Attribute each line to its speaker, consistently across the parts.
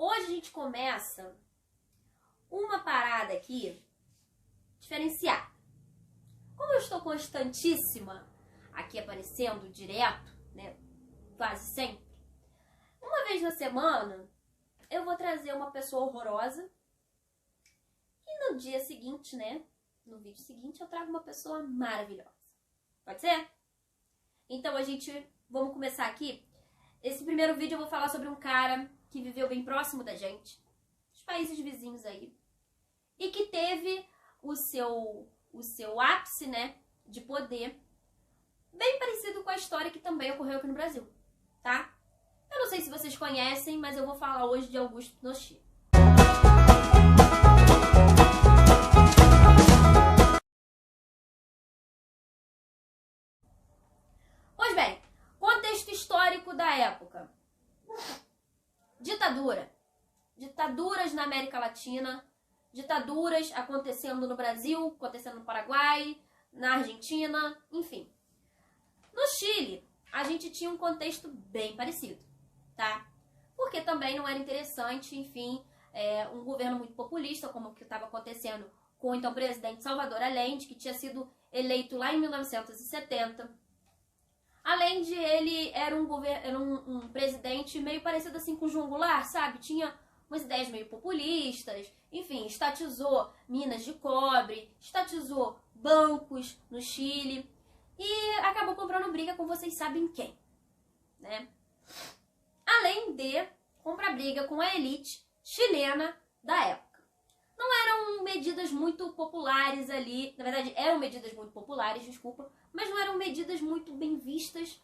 Speaker 1: Hoje a gente começa uma parada aqui diferenciada. Como eu estou constantíssima aqui aparecendo direto, né, quase sempre, uma vez na semana eu vou trazer uma pessoa horrorosa e no dia seguinte, né, no vídeo seguinte eu trago uma pessoa maravilhosa. Pode ser? Então vamos começar aqui. Esse primeiro vídeo eu vou falar sobre um cara que viveu bem próximo da gente, dos países vizinhos aí, e que teve o seu ápice, né, de poder, bem parecido com a história que também ocorreu aqui no Brasil, tá? Eu não sei se vocês conhecem, mas eu vou falar hoje de Augusto Pinochet. Pois bem, contexto histórico da época. Ditadura. Ditaduras na América Latina, ditaduras acontecendo no Brasil, acontecendo no Paraguai, na Argentina, enfim. No Chile, a gente tinha um contexto bem parecido, tá? Porque também não era interessante, enfim, um governo muito populista, como o que estava acontecendo com o então presidente Salvador Allende, que tinha sido eleito lá em 1970. Além de ele era um presidente meio parecido assim com o João Goulart, sabe? Tinha umas ideias meio populistas, enfim, estatizou minas de cobre, estatizou bancos no Chile e acabou comprando briga com vocês sabem quem, né? Além de comprar briga com a elite chilena da época. Não eram medidas muito populares ali, na verdade eram medidas muito populares, desculpa, mas não eram medidas muito bem vistas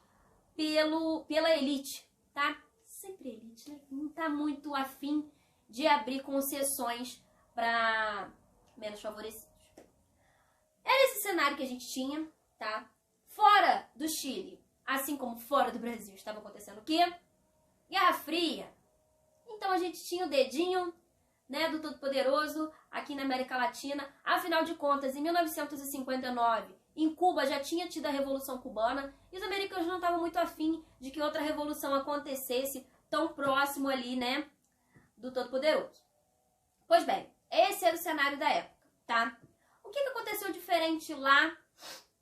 Speaker 1: pela elite, tá? Sempre elite, né? Não tá muito afim de abrir concessões para menos favorecidos. Era esse cenário que a gente tinha, tá? Fora do Chile, assim como fora do Brasil, estava acontecendo o quê? Guerra Fria. Então a gente tinha o dedinho, né, do Todo-Poderoso aqui na América Latina. Afinal de contas, em 1959, em Cuba já tinha tido a Revolução Cubana e os americanos não estavam muito afim de que outra revolução acontecesse tão próximo ali, né, do Todo-Poderoso. Pois bem, esse era o cenário da época, tá? O que aconteceu diferente lá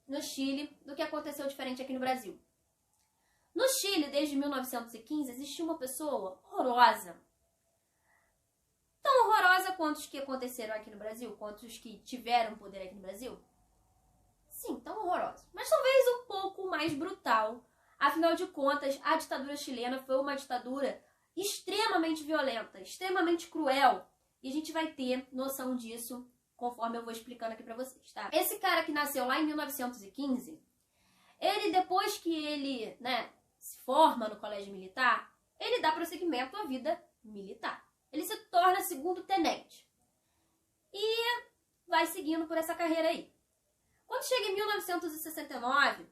Speaker 1: no Chile do que aconteceu diferente aqui no Brasil? No Chile, desde 1915, existia uma pessoa horrorosa. Tão horrorosa quanto os que aconteceram aqui no Brasil, quanto os que tiveram poder aqui no Brasil? Sim, tão horrorosa. Mas talvez um pouco mais brutal. Afinal de contas, a ditadura chilena foi uma ditadura extremamente violenta, extremamente cruel. E a gente vai ter noção disso conforme eu vou explicando aqui pra vocês, tá? Esse cara que nasceu lá em 1915, ele depois que ele, né, se forma no colégio militar, ele dá prosseguimento à vida militar. Ele se torna segundo tenente. E vai seguindo por essa carreira aí. Quando chega em 1969,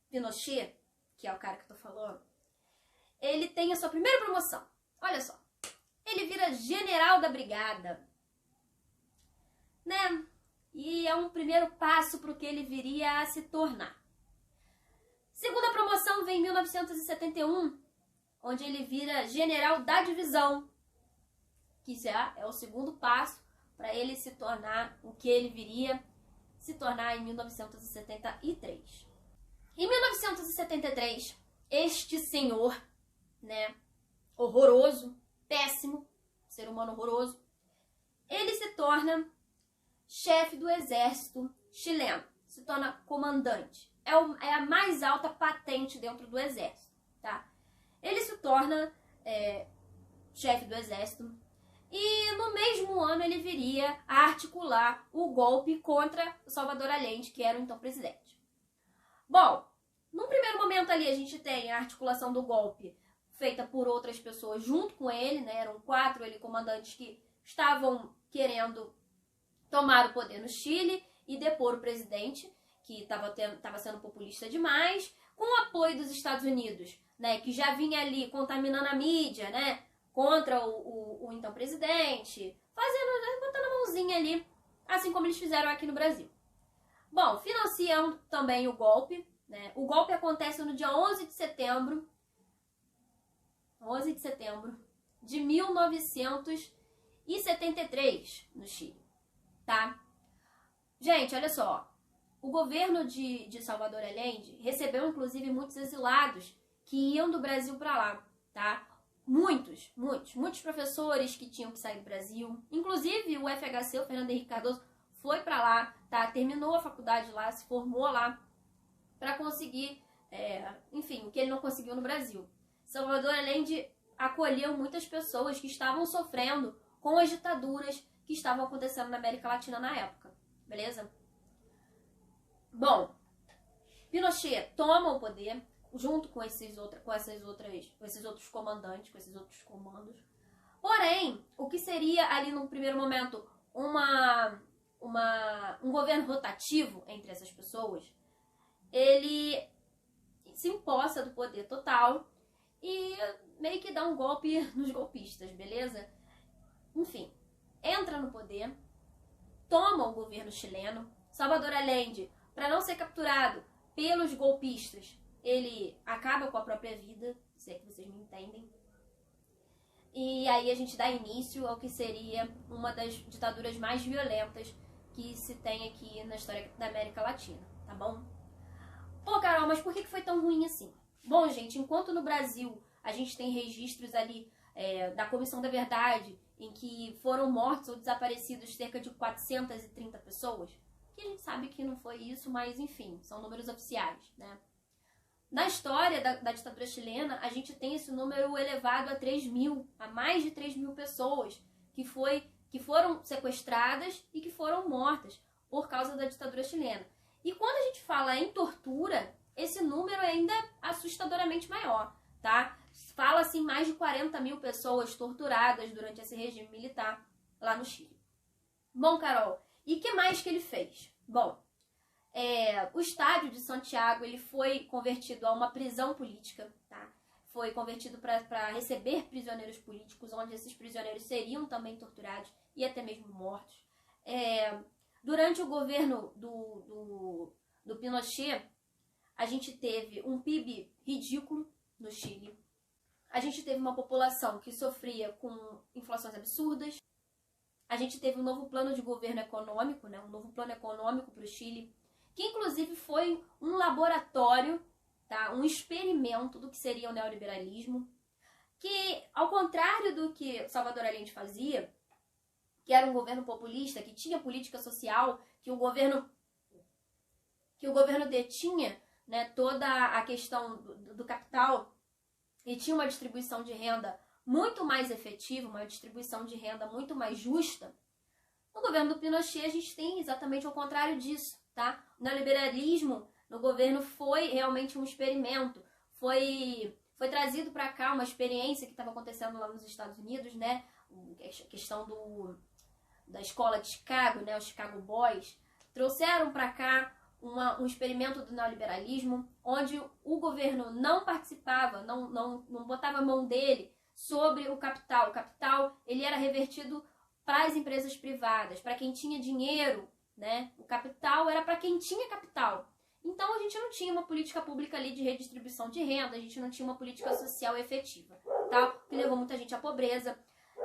Speaker 1: Pinochet, que é o cara que eu tô falando, ele tem a sua primeira promoção. Olha só. Ele vira general da brigada. Né? E é um primeiro passo para o que ele viria a se tornar. Segunda promoção vem em 1971, onde ele vira general da divisão. Que já é o segundo passo para ele se tornar o que ele viria se tornar em 1973. Em 1973, este senhor, né, horroroso, péssimo, ser humano horroroso, ele se torna chefe do exército chileno, se torna comandante. É a mais alta patente dentro do exército, tá? Ele se torna chefe do exército. E no mesmo ano ele viria a articular o golpe contra o Salvador Allende, que era o então presidente. Bom, num primeiro momento ali a gente tem a articulação do golpe feita por outras pessoas junto com ele, né? Eram 4 comandantes que estavam querendo tomar o poder no Chile e depor o presidente, que estava sendo populista demais, com o apoio dos Estados Unidos, né? Que já vinha ali contaminando a mídia, né? Contra o então presidente, botando a mãozinha ali, assim como eles fizeram aqui no Brasil. Bom, financiando também o golpe, né? O golpe acontece no dia 11 de setembro de 1973 no Chile, tá? Gente, olha só, o governo de Salvador Allende recebeu inclusive muitos exilados que iam do Brasil para lá, tá? Muitos professores que tinham que sair do Brasil, inclusive o FHC, o Fernando Henrique Cardoso, foi para lá, tá? Terminou a faculdade lá, se formou lá para conseguir, enfim, o que ele não conseguiu no Brasil. Salvador Allende acolheu muitas pessoas que estavam sofrendo com as ditaduras que estavam acontecendo na América Latina na época, beleza? Bom, Pinochet toma o poder junto com esses outros comandantes, com esses outros comandos. Porém, o que seria ali no primeiro momento um governo rotativo entre essas pessoas, ele se imposta do poder total e meio que dá um golpe nos golpistas, beleza? Enfim, entra no poder, toma o governo chileno. Salvador Allende, para não ser capturado pelos golpistas, ele acaba com a própria vida, se é que vocês me entendem. E aí a gente dá início ao que seria uma das ditaduras mais violentas que se tem aqui na história da América Latina, tá bom? Pô, Carol, mas por que foi tão ruim assim? Bom, gente, enquanto no Brasil a gente tem registros ali da Comissão da Verdade, em que foram mortos ou desaparecidos cerca de 430 pessoas, que a gente sabe que não foi isso, mas enfim, são números oficiais, né? Na história da ditadura chilena, a gente tem esse número elevado a 3.000, a mais de 3.000 pessoas que foram sequestradas e que foram mortas por causa da ditadura chilena. E quando a gente fala em tortura, esse número é ainda assustadoramente maior, tá? Fala-se em mais de 40.000 pessoas torturadas durante esse regime militar lá no Chile. Bom, Carol, e o que mais que ele fez? Bom, o estádio de Santiago ele foi convertido a uma prisão política, tá? Foi convertido para receber prisioneiros políticos, onde esses prisioneiros seriam também torturados e até mesmo mortos. Durante o governo do Pinochet, a gente teve um PIB ridículo no Chile. A gente teve uma população que sofria com inflações absurdas. A gente teve um novo plano de governo econômico, né? Um novo plano econômico para o Chile, que inclusive foi um laboratório, tá? Um experimento do que seria o neoliberalismo, que, ao contrário do que Salvador Allende fazia, que era um governo populista, que tinha política social, que o governo detinha, né, toda a questão do capital e tinha uma distribuição de renda muito mais efetiva, uma distribuição de renda muito mais justa. No governo do Pinochet, a gente tem exatamente o contrário disso, tá? O neoliberalismo no governo foi realmente um experimento, foi trazido para cá uma experiência que estava acontecendo lá nos Estados Unidos, né? A questão da escola de Chicago, né? Os Chicago Boys, trouxeram para cá um experimento do neoliberalismo, onde o governo não participava, não botava a mão dele sobre o capital. O capital ele era revertido para as empresas privadas, para quem tinha dinheiro, né? O capital era para quem tinha capital. Então a gente não tinha uma política pública ali de redistribuição de renda, a gente não tinha uma política social efetiva, tá? Que levou muita gente à pobreza.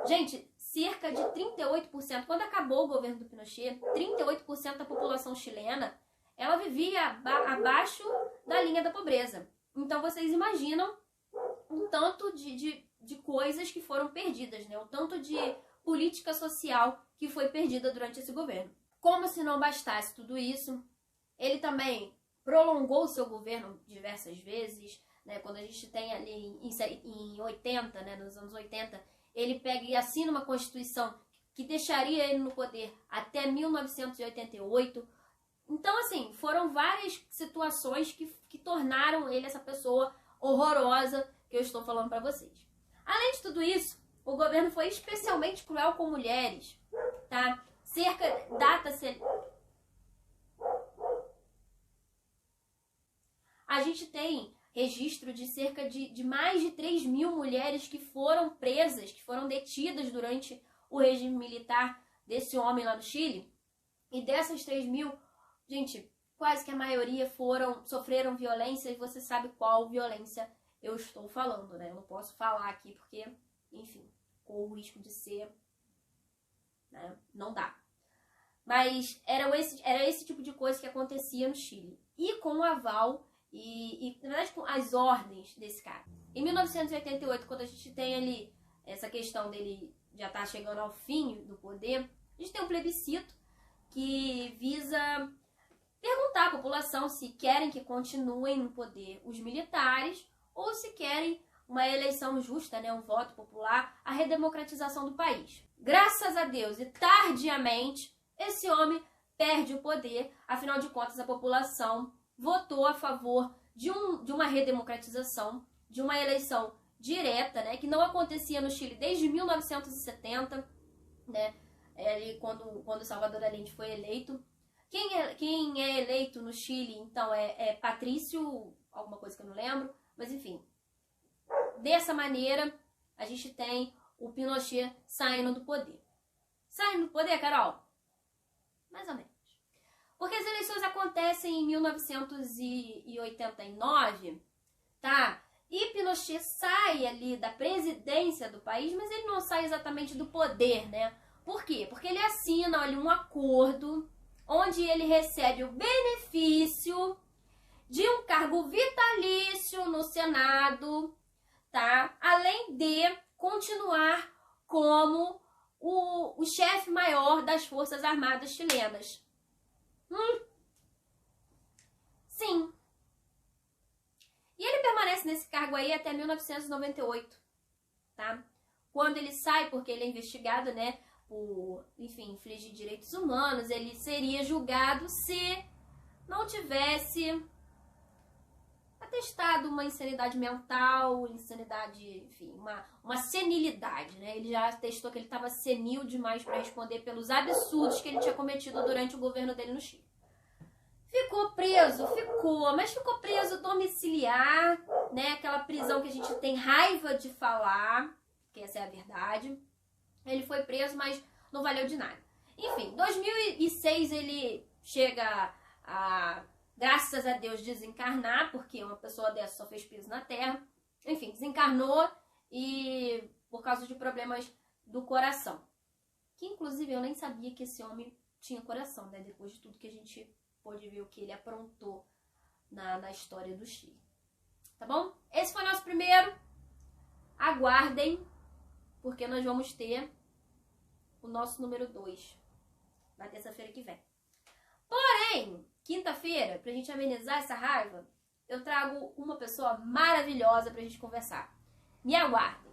Speaker 1: Gente, cerca de 38%, quando acabou o governo do Pinochet, 38% da população chilena, ela vivia abaixo da linha da pobreza. Então vocês imaginam o tanto de coisas que foram perdidas, né? O tanto de política social que foi perdida durante esse governo. Como se não bastasse tudo isso, ele também prolongou o seu governo diversas vezes, né? Quando a gente tem ali em 80, né? Nos anos 80, ele pega e assina uma Constituição que deixaria ele no poder até 1988. Então, assim, foram várias situações que tornaram ele essa pessoa horrorosa que eu estou falando para vocês. Além de tudo isso, o governo foi especialmente cruel com mulheres, tá? A gente tem registro de cerca de mais de 3.000 mulheres que foram presas, que foram detidas durante o regime militar desse homem lá no Chile. E dessas 3.000, gente, quase que a maioria sofreram violência, e você sabe qual violência eu estou falando, né? Eu não posso falar aqui porque, enfim, corro o risco de ser, né? Não dá. Mas era esse tipo de coisa que acontecia no Chile. E com o aval e na verdade, com as ordens desse cara. Em 1988, quando a gente tem ali essa questão dele já estar chegando ao fim do poder, a gente tem um plebiscito que visa perguntar à população se querem que continuem no poder os militares ou se querem uma eleição justa, né, um voto popular, a redemocratização do país. Graças a Deus e tardiamente, esse homem perde o poder, afinal de contas a população votou a favor de uma redemocratização, de uma eleição direta, né, que não acontecia no Chile desde 1970, né, ali quando Salvador Allende foi eleito. Quem é eleito no Chile, então, é Patrício, alguma coisa que eu não lembro, mas enfim. Dessa maneira, a gente tem o Pinochet saindo do poder. Saindo do poder, Carol? Mais ou menos. Porque as eleições acontecem em 1989, tá? E Pinochet sai ali da presidência do país, mas ele não sai exatamente do poder, né? Por quê? Porque ele assina ali um acordo onde ele recebe o benefício de um cargo vitalício no Senado, tá? Além de continuar como o chefe maior das Forças Armadas chilenas. Sim. E ele permanece nesse cargo aí até 1998, tá? Quando ele sai, porque ele é investigado, né, por, enfim, infligir direitos humanos, ele seria julgado se não tivesse atestado uma insanidade mental, insanidade, enfim, uma senilidade, né? Ele já atestou que ele estava senil demais para responder pelos absurdos que ele tinha cometido durante o governo dele no Chile. Ficou preso, mas ficou preso domiciliar, né? Aquela prisão que a gente tem raiva de falar, que essa é a verdade. Ele foi preso, mas não valeu de nada. Enfim, em 2006 ele chega a, graças a Deus, desencarnar, porque uma pessoa dessa só fez piso na terra. Enfim, desencarnou e por causa de problemas do coração. Que inclusive eu nem sabia que esse homem tinha coração, né? Depois de tudo que a gente pôde ver o que ele aprontou na história do Chile. Tá bom? Esse foi o nosso primeiro. Aguardem, porque nós vamos ter o nosso número 2 na terça-feira que vem. Porém, quinta-feira, pra gente amenizar essa raiva, eu trago uma pessoa maravilhosa pra gente conversar. Me aguarda.